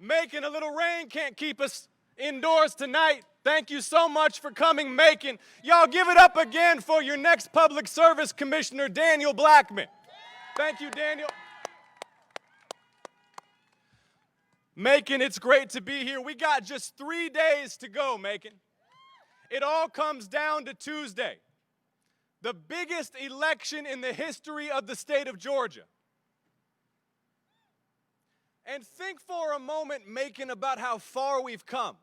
Macon, a little rain can't keep us indoors tonight. Thank you so much for coming, Macon. Y'all give it up again for your next Public Service Commissioner, Daniel Blackman. Thank you, Daniel. Macon, it's great to be here. We got just 3 days to go, Macon. It all comes down to Tuesday, the biggest election in the history of the state of Georgia. And think for a moment, Macon, about how far we've come.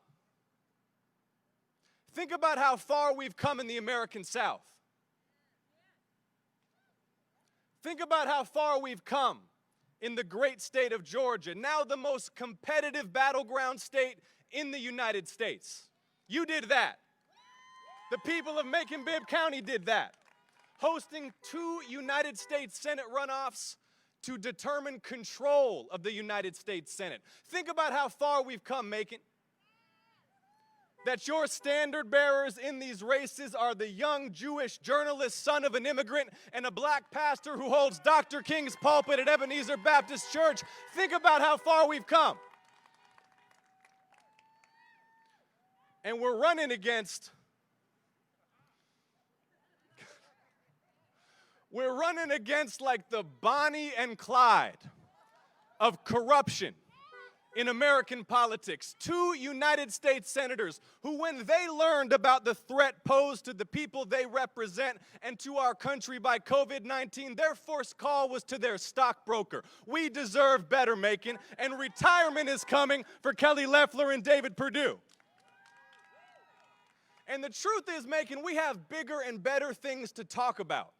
Think about how far we've come in the American South. Think about how far we've come in the great state of Georgia, now the most competitive battleground state in the United States. You did that. The people of Macon-Bibb County did that, hosting 2 United States Senate runoffs to determine control of the United States Senate. Think about how far we've come, Macon. That your standard bearers in these races are the young Jewish journalist, son of an immigrant, and a black pastor who holds Dr. King's pulpit at Ebenezer Baptist Church. Think about how far we've come. And we're running against like the Bonnie and Clyde of corruption in American politics. 2 United States senators who, when they learned about the threat posed to the people they represent and to our country by COVID-19, their first call was to their stockbroker. We deserve better, Macon, and retirement is coming for Kelly Loeffler and David Perdue. And the truth is, Macon, we have bigger and better things to talk about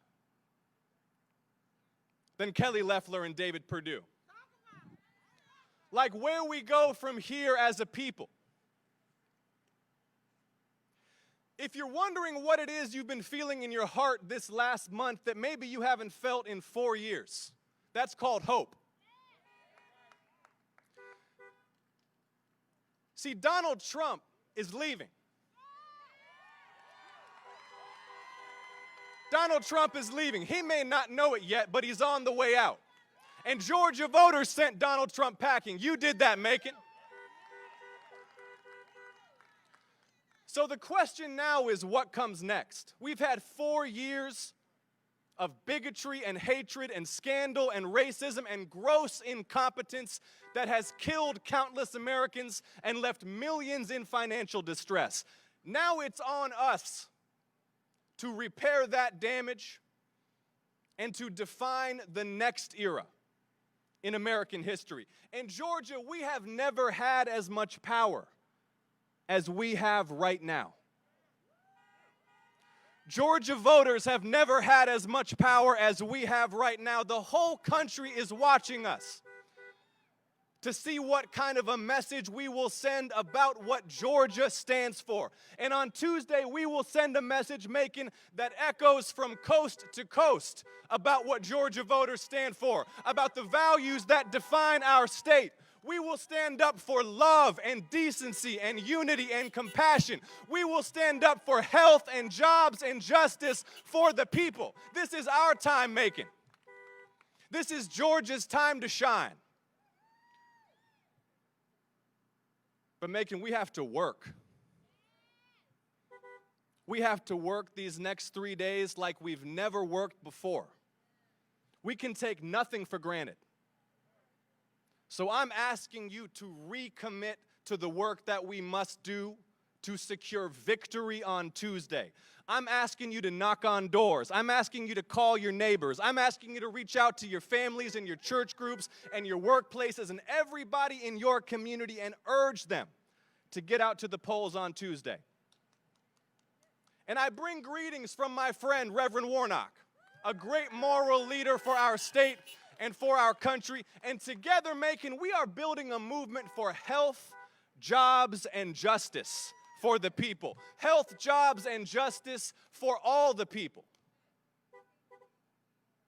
than Kelly Loeffler and David Perdue. Like where we go from here as a people. If you're wondering what it is you've been feeling in your heart this last month that maybe you haven't felt in 4 years, that's called hope. See, Donald Trump is leaving. Donald Trump is leaving. He may not know it yet, but he's on the way out. And Georgia voters sent Donald Trump packing. You did that, Macon. So the question now is, what comes next? We've had 4 years of bigotry and hatred and scandal and racism and gross incompetence that has killed countless Americans and left millions in financial distress. Now it's on us to repair that damage and to define the next era in American history. In Georgia, we have never had as much power as we have right now. Georgia voters have never had as much power as we have right now. The whole country is watching us to see what kind of a message we will send about what Georgia stands for. And on Tuesday, we will send a message, Macon, that echoes from coast to coast about what Georgia voters stand for, about the values that define our state. We will stand up for love and decency and unity and compassion. We will stand up for health and jobs and justice for the people. This is our time, Macon. This is Georgia's time to shine. But Macon, we have to work. We have to work these next 3 days like we've never worked before. We can take nothing for granted. So I'm asking you to recommit to the work that we must do to secure victory on Tuesday. I'm asking you to knock on doors. I'm asking you to call your neighbors. I'm asking you to reach out to your families and your church groups and your workplaces and everybody in your community and urge them to get out to the polls on Tuesday. And I bring greetings from my friend, Reverend Warnock, a great moral leader for our state and for our country. And together, Macon, we are building a movement for health, jobs, and justice for the people. Health, jobs, and justice for all the people.